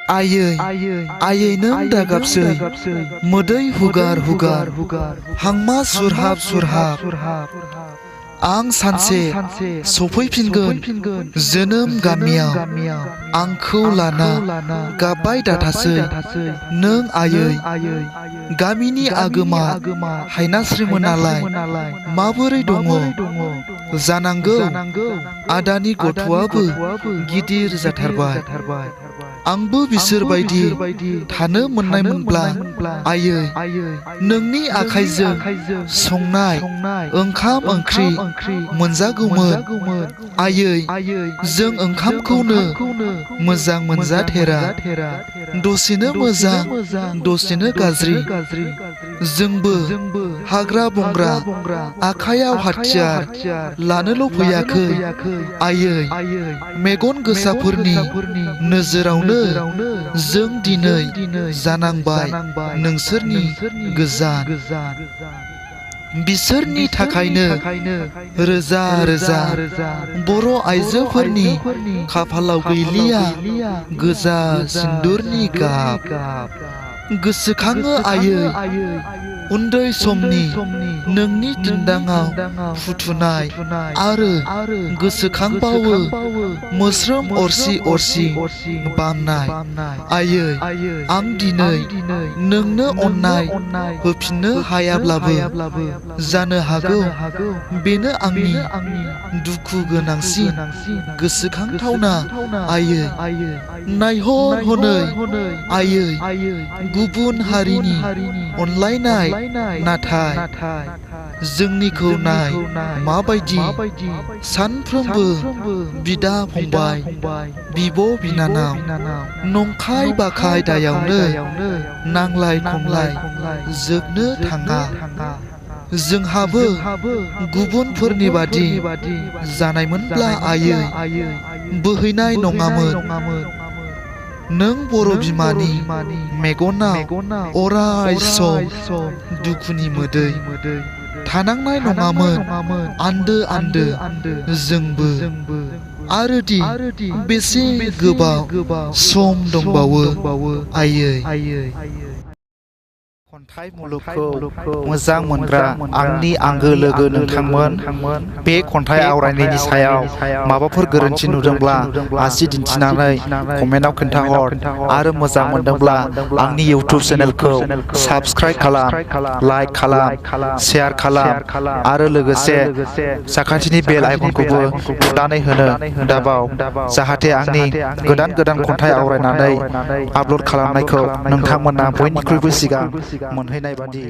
आयै नों दागाबसै मोदै हुगार हुगार हांमा सुरहाब आं सानसे सफैफिनगोन जोनोम गामियाव आंखौ लाना गाबबाय दाथासै नों आयै गामिनि आगोमा हायनास्रिमोनालाय माबोरै दङ जानांगौ आदानि गथ'आबो गिदिर जाथारबाय आंबो बिसोर बायदि थानो मोननायमोनब्ला आयै नोंनि आखाइजों संनाय ओंखाम ओंख्रि मोनजागौमोन आयै जों ओंखामखौनो मोजां मोनजाथेरा दसेनो मोजां दसेनो गाज्रि जोंबो हाग्रा बंग्रा आखाइयाव हाथियार लानोल' फैयाखै आयै मेगन गोसाफोरनि नोजोरावनो जों दिनै जानांबाय नोंसोरनि गोजान बिसोरनि थाखायनो रोजा रोजा बर' आइजोफोरनि खाफालाव गैलिया गोजा सिन्दुरनि गाब गोसोखाङो आयै उन्दै समनि नोंनि दिन्दाङाव फुथुनाय आरो गोसोखांबावो मोस्रोम अरसि बामनाय आयै आं दिनै नोंनो अननाय होफिननो हायाब्लाबो जानो हागौ बेनो आंनि दुखु गोनांसिन गोसोखांथावना आयै नायहर हनै आयै गुबुन हारिनि अनलायनाय नाथाय जोंनिखौ नाय माबायदि सानफ्रोमबो बिदा फंबाय बिब' बिनानाव नंखाय बाखाय दायावनो नांलाय खमलाय जोबनो थाङा जोंहाबो गुबुनफोरनि बादि जानायमोनब्ला आयै बोहैनाय नङामोन नों बर' बिमानि मेगनाव अराय सम दुखुनि मोदै थानांनाय नङामोन आन्दो आन्दो जोंबो आरो दि बेसे गोबाव सम दंबावो आयै खन्थाइ मुलुगखौ मोजां मोनग्रा आंनि आंगो लोगो नोंथांमोन बे खन्थाइ आवरायनायनि सायाव माबाफोर गोरोन्थि नुदोंब्ला आसि दिन्थिनानै कमेन्टआव खोन्थाहर आरो मोजां मोनदोंब्ला आंनि इउटिउब चेनेलखौ साबस्क्राइब खालाम लाइक खालाम शेयार खालाम आरो लोगोसे साखाथिनि बेल आइकनखौबो थुनानै होनो दाबाव जाहाथे आंनि गोदान खन्थाइ आवरायनानै आपल'ड खालामनायखौ नोंथांमोना बयनिख्रुइबो सिगां मोनहैनाय बादि